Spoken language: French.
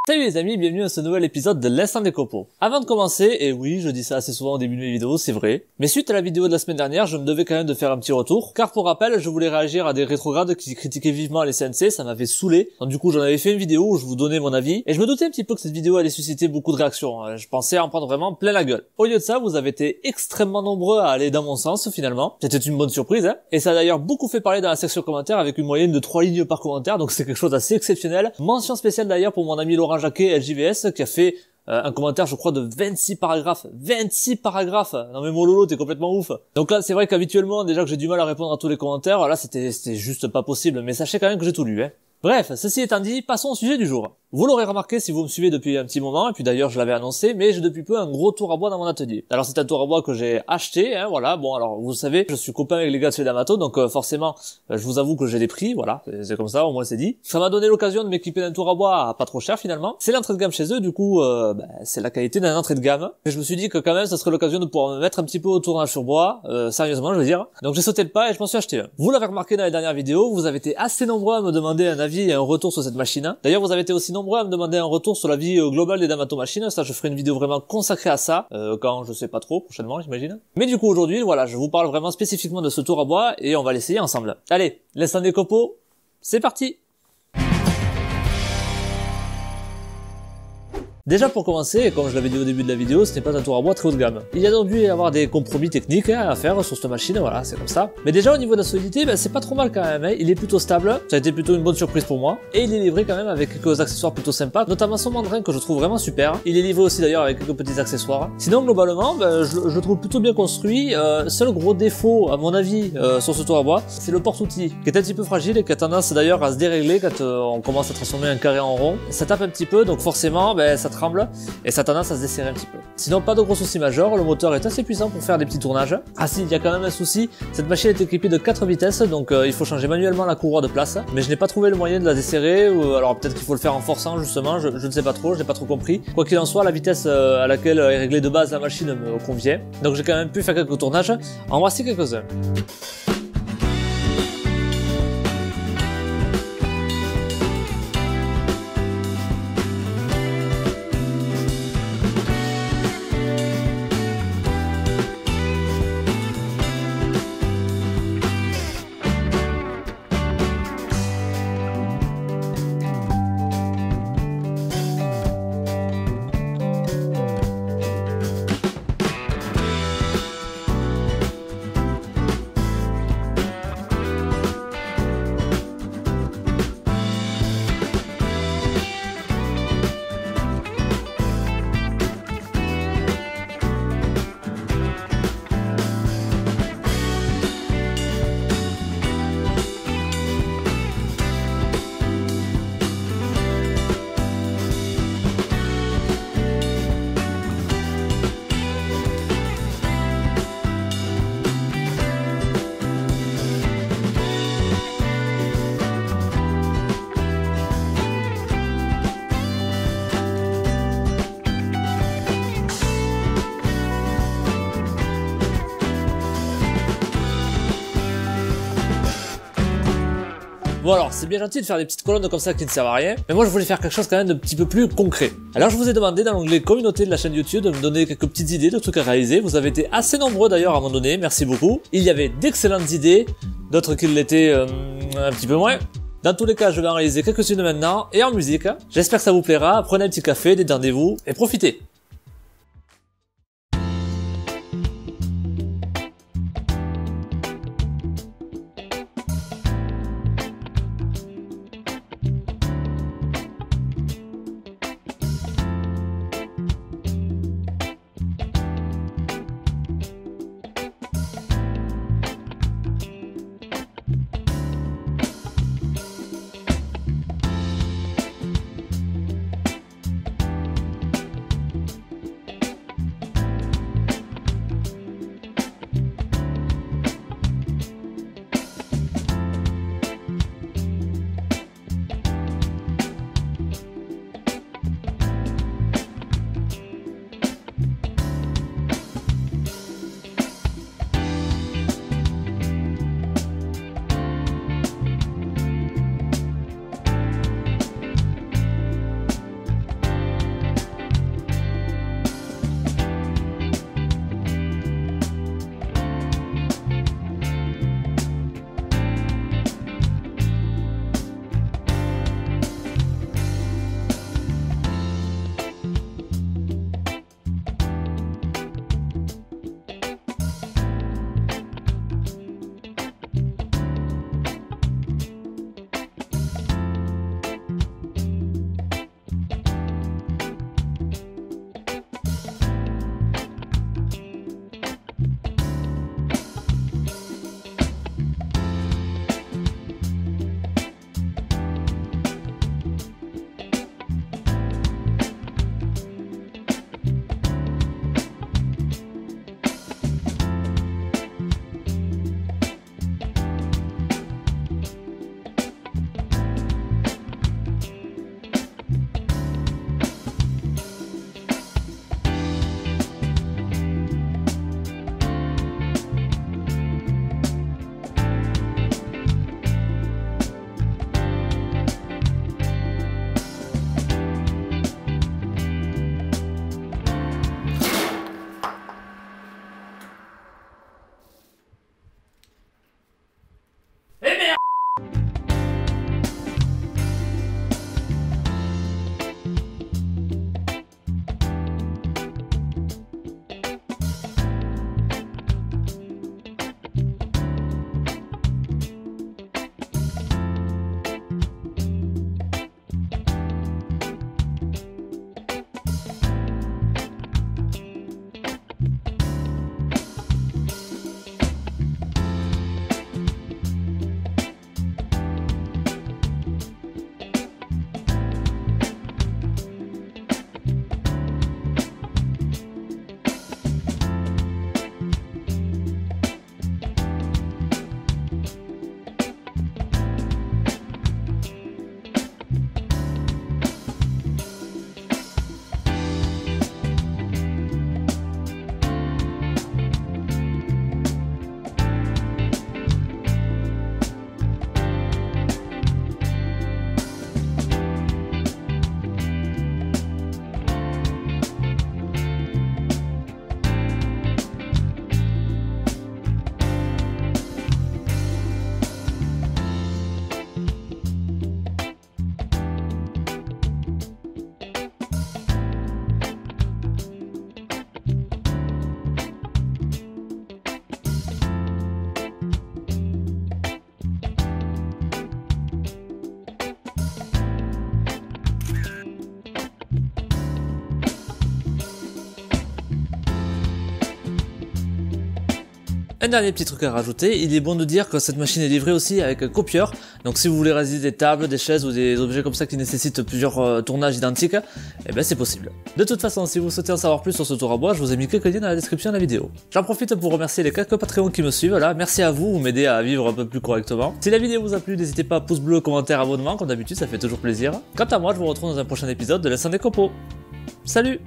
Salut les amis, bienvenue à ce nouvel épisode de l'Instant des Copos. Avant de commencer, et oui, je dis ça assez souvent au début de mes vidéos, c'est vrai, mais suite à la vidéo de la semaine dernière, je me devais quand même de faire un petit retour, car pour rappel, je voulais réagir à des rétrogrades qui critiquaient vivement les CNC, ça m'avait saoulé, donc du coup j'en avais fait une vidéo où je vous donnais mon avis, et je me doutais un petit peu que cette vidéo allait susciter beaucoup de réactions, je pensais en prendre vraiment plein la gueule. Au lieu de ça, vous avez été extrêmement nombreux à aller dans mon sens finalement, c'était une bonne surprise, et ça a d'ailleurs beaucoup fait parler dans la section commentaires avec une moyenne de 3 lignes par commentaire, donc c'est quelque chose d'assez exceptionnel. Mention spéciale d'ailleurs pour mon ami Laurent Jacquet, LJVS, qui a fait un commentaire je crois de 26 paragraphes. 26 paragraphes. Non mais mon Lolo, t'es complètement ouf. Donc là c'est vrai qu'habituellement déjà que j'ai du mal à répondre à tous les commentaires, là c'était juste pas possible, mais sachez quand même que j'ai tout lu. Bref, ceci étant dit, passons au sujet du jour. Vous l'aurez remarqué si vous me suivez depuis un petit moment, et puis d'ailleurs je l'avais annoncé, mais j'ai depuis peu un gros tour à bois dans mon atelier. Alors c'est un tour à bois que j'ai acheté, voilà, bon alors vous savez, je suis copain avec les gars de chez D'Amato, donc forcément, je vous avoue que j'ai des prix, voilà, c'est comme ça, au moins c'est dit. Ça m'a donné l'occasion de m'équiper d'un tour à bois à pas trop cher finalement. C'est l'entrée de gamme chez eux, du coup, c'est la qualité d'un entrée de gamme. Et je me suis dit que quand même, ça serait l'occasion de pouvoir me mettre un petit peu au tournage sur bois, sérieusement je veux dire. Donc j'ai sauté le pas et je m'en suis acheté un. Vous l'avez remarqué dans les dernières vidéos, vous avez été assez nombreux à me demander un avis et un retour sur cette machine. D'ailleurs vous avez été aussi nombreux à me demander un retour sur la vie globale des D'Amato machines, ça je ferai une vidéo vraiment consacrée à ça, quand je sais pas trop, prochainement j'imagine. Mais du coup aujourd'hui, voilà, je vous parle vraiment spécifiquement de ce tour à bois et on va l'essayer ensemble. Allez, l'instant des copos, c'est parti! Déjà pour commencer, et comme je l'avais dit au début de la vidéo, ce n'est pas un tour à bois très haut de gamme. Il y a donc dû y avoir des compromis techniques à faire sur cette machine, voilà, c'est comme ça. Mais déjà au niveau de la solidité, c'est pas trop mal quand même, il est plutôt stable, ça a été plutôt une bonne surprise pour moi, et il est livré quand même avec quelques accessoires plutôt sympas, notamment son mandrin que je trouve vraiment super. Il est livré aussi d'ailleurs avec quelques petits accessoires. Sinon globalement, je le trouve plutôt bien construit. Seul gros défaut à mon avis sur ce tour à bois, c'est le porte-outil, qui est un petit peu fragile et qui a tendance d'ailleurs à se dérégler quand on commence à transformer un carré en rond. Ça tape un petit peu, donc forcément, ça tremble et ça a tendance à se desserrer un petit peu. Sinon pas de gros soucis majeurs, le moteur est assez puissant pour faire des petits tournages. Ah si, il y a quand même un souci, cette machine est équipée de 4 vitesses, donc il faut changer manuellement la courroie de place, mais je n'ai pas trouvé le moyen de la desserrer, ou alors peut-être qu'il faut le faire en forçant justement, je ne sais pas trop, je n'ai pas trop compris. Quoi qu'il en soit, la vitesse à laquelle est réglée de base la machine me convient, donc j'ai quand même pu faire quelques tournages. En voici quelques-uns. Bon alors, c'est bien gentil de faire des petites colonnes comme ça qui ne servent à rien, mais moi je voulais faire quelque chose quand même de petit peu plus concret. Alors je vous ai demandé dans l'onglet communauté de la chaîne YouTube de me donner quelques petites idées de trucs à réaliser. Vous avez été assez nombreux d'ailleurs à m'en donner, merci beaucoup. Il y avait d'excellentes idées, d'autres qui l'étaient un petit peu moins. Dans tous les cas, je vais en réaliser quelques-unes maintenant, et en musique. J'espère que ça vous plaira, prenez un petit café, détendez-vous, et profitez. Un dernier petit truc à rajouter, il est bon de dire que cette machine est livrée aussi avec un copieur, donc si vous voulez réaliser des tables, des chaises ou des objets comme ça qui nécessitent plusieurs tournages identiques, eh ben c'est possible. De toute façon, si vous souhaitez en savoir plus sur ce tour à bois, je vous ai mis quelques liens dans la description de la vidéo. J'en profite pour remercier les quelques Patreons qui me suivent là, merci à vous m'aidez à vivre un peu plus correctement. Si la vidéo vous a plu, n'hésitez pas à pouce bleu, commentaire, abonnement, comme d'habitude ça fait toujours plaisir. Quant à moi, je vous retrouve dans un prochain épisode de l'Instant des Copeaux. Salut!